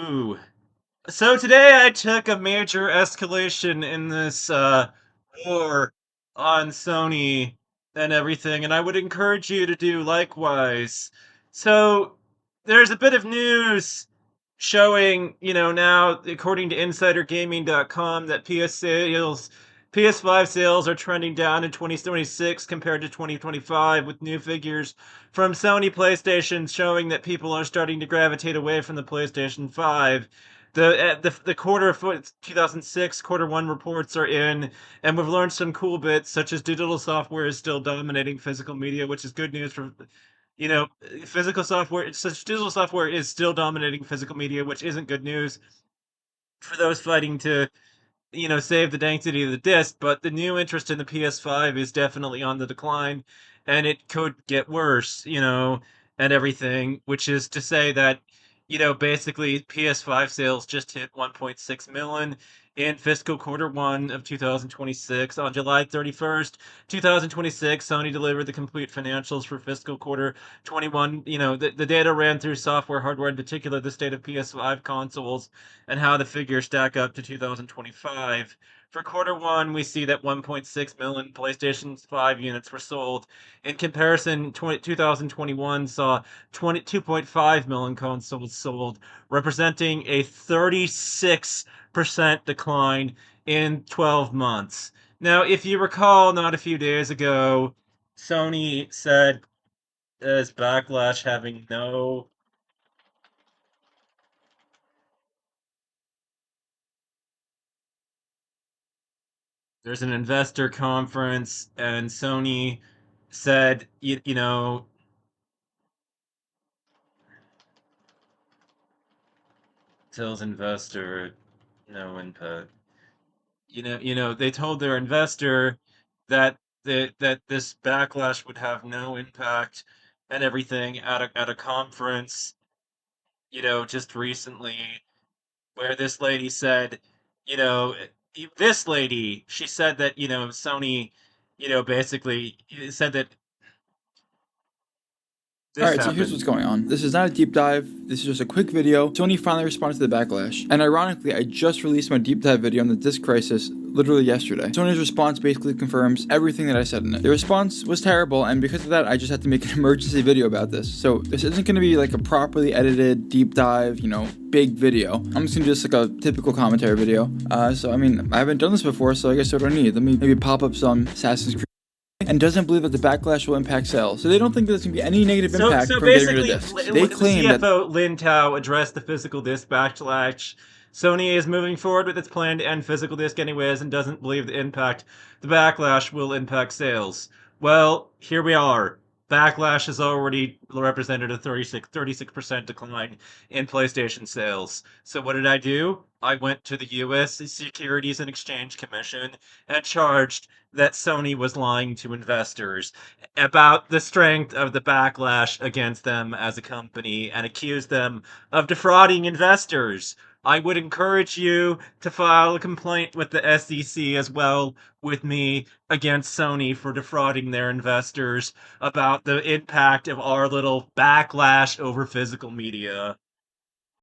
Ooh. So today I took a major escalation in this war on Sony and everything, and I would encourage you to do likewise. So there's a bit of news showing, now according to InsiderGaming.com that PS5 sales are trending down in 2026 compared to 2025, with new figures from Sony PlayStation showing that people are starting to gravitate away from the PlayStation 5. The quarter of 2006 quarter one reports are in, and we've learned some cool bits, such as digital software is still dominating physical media, which is good news for, you know, physical software. Such digital software is still dominating physical media, which isn't good news for those fighting to, save the density of the disc. But the new interest in the PS5 is definitely on the decline, and it could get worse, and everything, which is to say that, basically PS5 sales just hit 1.6 million in fiscal quarter one of 2026. On July 31st, 2026, Sony delivered the complete financials for fiscal quarter 21. The data ran through software, hardware, in particular, the state of PS5 consoles, and how the figures stack up to 2025. For quarter one, we see that 1.6 million PlayStation 5 units were sold. In comparison, 2021 saw 22.5 million consoles sold, representing a 36% decline in 12 months. Now, if you recall, not a few days ago, Sony said as Backlash having no. There's an investor conference, and Sony said, tells investor no input. They told their investor that that this backlash would have no impact and everything at a conference, just recently, where this lady said, you know, this lady, she said that, Sony, basically said that this Alright, so here's what's happened. going on. This is not a deep dive, this is just a quick video. Sony finally responded to the backlash. And ironically, I just released my deep dive video on the disc crisis literally yesterday. Sony's response basically confirms everything that I said in it. The response was terrible, and because of that, I just had to make an emergency video about this. So this isn't gonna be like a properly edited, deep dive, big video. I'm just gonna do just like a typical commentary video. So I mean, I haven't done this before, so I guess what do I need? Let me maybe pop up some Assassin's Creed and doesn't believe that the backlash will impact sales. So they don't think there's going to be any negative impact So from getting rid of basically, discs. They the claim that CFO Lin Tao addressed the physical disc backlash. Sony is moving forward with its plan to end physical disc anyways, and doesn't believe the backlash will impact sales. Well, here we are. Backlash has already represented a 36% decline in PlayStation sales. So what did I do? I went to the US Securities and Exchange Commission and charged that Sony was lying to investors about the strength of the backlash against them as a company, and accused them of defrauding investors. I would encourage you to file a complaint with the S.E.C as well with me against Sony for defrauding their investors about the impact of our little backlash over physical media.